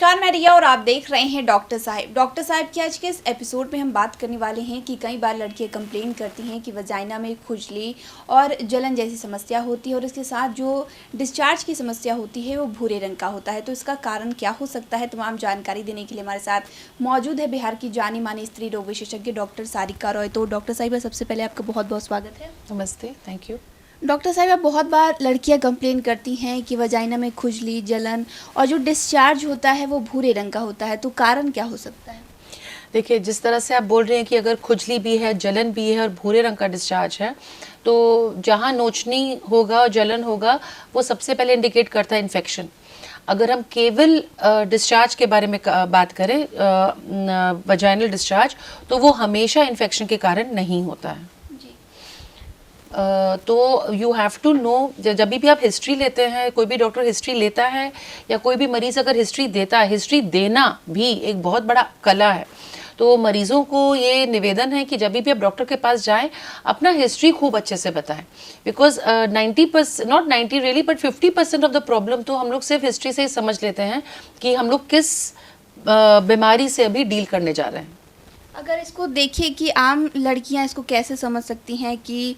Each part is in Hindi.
नमस्कार, मैं रिया और आप देख रहे हैं डॉक्टर साहिब। डॉक्टर साहिब की आज के इस एपिसोड में हम बात करने वाले हैं कि कई बार लड़कियां कंप्लेन करती हैं कि वजाइना में खुजली और जलन जैसी समस्या होती है और इसके साथ जो डिस्चार्ज की समस्या होती है वो भूरे रंग का होता है। तो इसका कारण क्या हो सकता है, तमाम जानकारी देने के लिए हमारे साथ मौजूद है बिहार की जानी मानी स्त्री रोग विशेषज्ञ डॉक्टर सारिका रॉय। तो डॉक्टर साहिबा, सबसे पहले आपका बहुत बहुत स्वागत है। नमस्ते, थैंक यू। डॉक्टर साहिबा, बहुत बार लड़कियां कंप्लेन करती हैं कि वजाइना में खुजली, जलन और जो डिस्चार्ज होता है वो भूरे रंग का होता है। तो कारण क्या हो सकता है? देखिए, जिस तरह से आप बोल रहे हैं कि अगर खुजली भी है, जलन भी है और भूरे रंग का डिस्चार्ज है, तो जहाँ नोचनी होगा और जलन होगा वो सबसे पहले इंडिकेट करता है इन्फेक्शन। अगर हम केवल डिस्चार्ज के बारे में बात करें, वजाइनल डिस्चार्ज, तो वो हमेशा इन्फेक्शन के कारण नहीं होता है। तो यू हैव टू नो, जब भी आप हिस्ट्री लेते हैं, कोई भी डॉक्टर हिस्ट्री लेता है या कोई भी मरीज़ अगर हिस्ट्री देता है, हिस्ट्री देना भी एक बहुत बड़ा कला है। तो मरीज़ों को ये निवेदन है कि जब भी आप डॉक्टर के पास जाएं, अपना हिस्ट्री खूब अच्छे से बताएं, because 90%, not 90 really, but 50% of the problem तो हम लोग सिर्फ हिस्ट्री से ही समझ लेते हैं कि हम लोग किस बीमारी से अभी डील करने जा रहे हैं। अगर इसको देखिए कि आम लड़कियां इसको कैसे समझ सकती हैं कि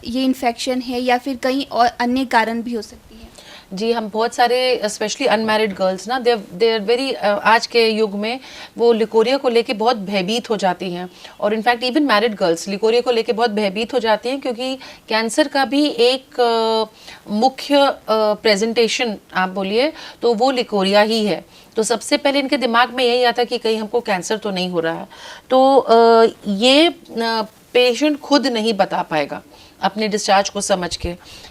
ये इन्फेक्शन है या फिर कहीं और अन्य कारण भी हो सकती है? जी, हम बहुत सारे स्पेशली अनमैरिड गर्ल्स ना, दे आर वेरी, आज के युग में वो लिकोरिया को लेके बहुत भयभीत हो जाती हैं। और in fact even married girls leucorrhoea को लेके बहुत भयभीत हो जाती हैं, क्योंकि कैंसर का भी एक मुख्य प्रेजेंटेशन आप बोलिए तो वो लिकोरिया ही है। तो सबसे पहले इनके दिमाग में यही आता कि कहीं हमको कैंसर तो नहीं हो रहा है। तो ये पेशेंट खुद नहीं बता पाएगा अपने डिस्चार्ज को समझ के।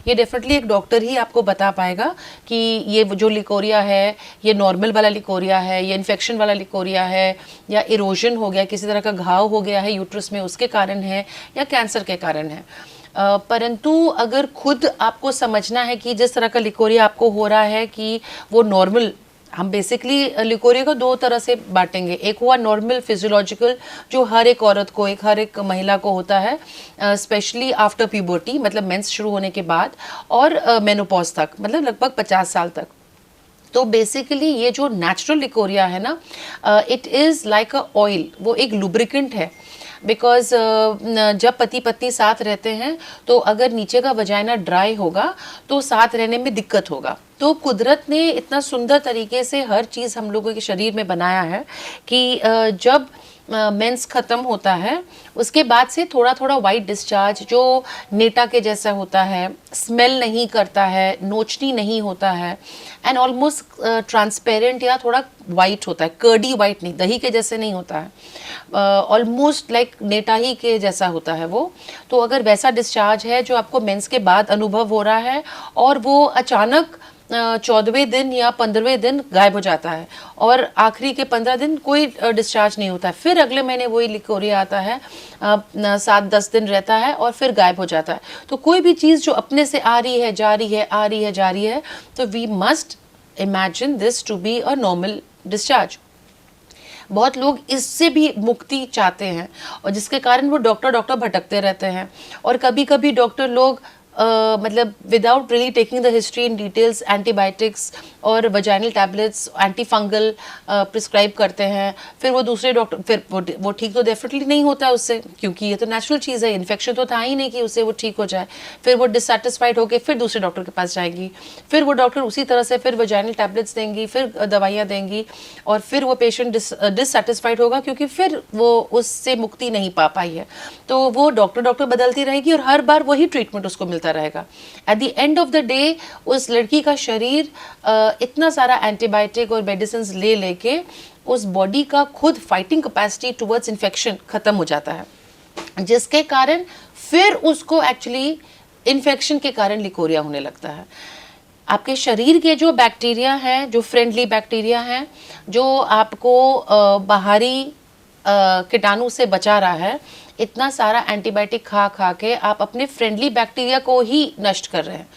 ये डेफिनेटली एक डॉक्टर ही आपको बता पाएगा कि ये जो लिकोरिया है, ये नॉर्मल वाला लिकोरिया है, ये इन्फेक्शन वाला लिकोरिया है, या इरोजन हो गया, किसी तरह का घाव हो गया है यूट्रस में, उसके कारण है, या कैंसर के कारण है। परंतु अगर खुद आपको समझना है कि जिस तरह का लिकोरिया आपको हो रहा है कि वो नॉर्मल, हम बेसिकली लिकोरिया को दो तरह से बांटेंगे। एक हुआ नॉर्मल फिजियोलॉजिकल, जो हर एक औरत को, हर एक महिला को होता है, स्पेशली आफ्टर प्यूबर्टी, मतलब मेंस शुरू होने के बाद, और मेनोपॉज तक, मतलब लगभग 50 साल तक। तो बेसिकली ये जो नेचुरल लिकोरिया है ना, it is like a oil, वो एक लुब्रिकेंट है। बिकॉज जब पति पत्नी साथ रहते हैं तो अगर नीचे का वजाइना ड्राई होगा तो साथ रहने में दिक्कत होगा। तो कुदरत ने इतना सुंदर तरीके से हर चीज़ हम लोगों के शरीर में बनाया है कि जब मेंस ख़त्म होता है उसके बाद से थोड़ा थोड़ा वाइट डिस्चार्ज, जो नेटा के जैसा होता है, स्मेल नहीं करता है, नोचनी नहीं होता है, एंड ऑलमोस्ट ट्रांसपेरेंट या थोड़ा वाइट होता है, कर्डी वाइट नहीं, दही के जैसे नहीं होता है, ऑलमोस्ट लाइक नेटा ही के जैसा होता है वो। तो अगर वैसा डिस्चार्ज है जो आपको मेंस के बाद अनुभव हो रहा है और वो अचानक 14वें दिन या 15वें दिन गायब हो जाता है और आखिरी के 15 दिन कोई डिस्चार्ज नहीं होता है, फिर अगले महीने वही लिकोरिया आता है, 7-10 दिन रहता है और फिर गायब हो जाता है। तो कोई भी चीज़ जो अपने से आ रही है, जा रही है, आ रही है, जा रही है, तो we must imagine this to be a normal discharge. बहुत लोग इससे भी मुक्ति चाहते हैं और जिसके कारण वो डॉक्टर भटकते रहते हैं। और कभी कभी डॉक्टर लोग मतलब without really taking the history in details antibiotics और vaginal tablets, anti fungal prescribe करते हैं। फिर वो दूसरे डॉक्टर, फिर वो ठीक तो डेफिनेटली नहीं होता है उससे, क्योंकि ये तो नेचुरल चीज़ है, इन्फेक्शन तो था ही नहीं कि उससे वो ठीक हो जाए। फिर वो डिससेटिस्फाइड होकर फिर दूसरे डॉक्टर के पास जाएगी, फिर वो डॉक्टर उसी तरह से फिर वजाइनल टैबलेट्स देंगी, फिर दवाइयाँ देंगी, और फिर वो पेशेंट डिससेटिस्फाइड होगा क्योंकि फिर वो उससे मुक्ति नहीं पा पाई है। तो वो डॉक्टर बदलती रहेगी और हर बार वही ट्रीटमेंट उसको मिलता रहेगा। At the end of the day उस लड़की का शरीर इतना सारा एंटीबायोटिक और मेडिसिन ले लेके उस बॉडी का खुद फाइटिंग कैपेसिटी टुवर्ड्स इन्फेक्शन खत्म हो जाता है, जिसके कारण फिर उसको एक्चुअली इन्फेक्शन के कारण लिकोरिया होने लगता है। आपके शरीर के जो बैक्टीरिया हैं, जो फ्रेंडली बैक्टीरिया हैं, जो आपको बाहरी कीटाणु से बचा रहा है, इतना सारा एंटीबायोटिक खा के आप अपने फ्रेंडली बैक्टीरिया को ही नष्ट कर रहे हैं।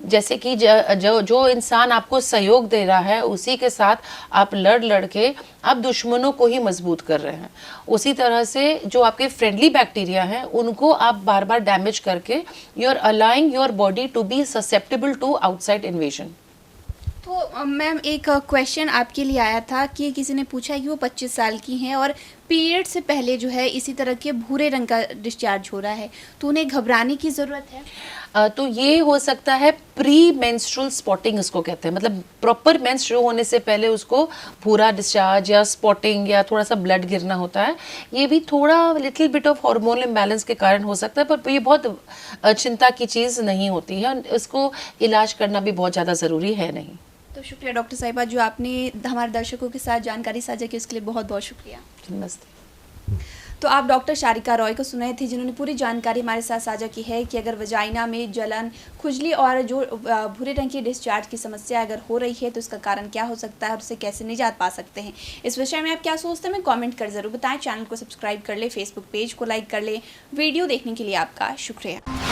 जैसे कि जो इंसान आपको सहयोग दे रहा है उसी के साथ आप लड़ के आप दुश्मनों को ही मजबूत कर रहे हैं। उसी तरह से जो आपके फ्रेंडली बैक्टीरिया हैं उनको आप बार बार डैमेज करके you are allowing your body to be susceptible to outside invasion. तो मैम एक क्वेश्चन आपके लिए आया था कि किसी ने पूछा है कि वो 25 साल की हैं और पीरियड से पहले जो है इसी तरह के भूरे रंग का डिस्चार्ज हो रहा है, तो उन्हें घबराने की ज़रूरत है? तो ये हो सकता है प्री मेंस्ट्रुअल स्पॉटिंग इसको कहते हैं, मतलब प्रॉपर मेंस शुरू होने से पहले उसको भूरा डिस्चार्ज या स्पॉटिंग या थोड़ा सा ब्लड गिरना होता है। ये भी थोड़ा little bit of hormonal imbalance के कारण हो सकता है, पर ये बहुत चिंता की चीज़ नहीं होती है। इसको इलाज करना भी बहुत ज़्यादा ज़रूरी है नहीं। तो शुक्रिया डॉक्टर साहिबा, जो आपने हमारे दर्शकों के साथ जानकारी साझा की उसके लिए बहुत बहुत शुक्रिया। नमस्ते। तो आप डॉक्टर शारिका रॉय को सुनाए थे, जिन्होंने पूरी जानकारी हमारे साथ साझा की है कि अगर वजाइना में जलन, खुजली और जो भूरे रंग की डिस्चार्ज की समस्या अगर हो रही है तो इसका कारण क्या हो सकता है और उससे कैसे निजात पा सकते हैं। इस विषय में आप क्या सोचते हैं, हमें कमेंट कर ज़रूर बताएं। चैनल को सब्सक्राइब कर ले, फेसबुक पेज को लाइक कर ले। वीडियो देखने के लिए आपका शुक्रिया।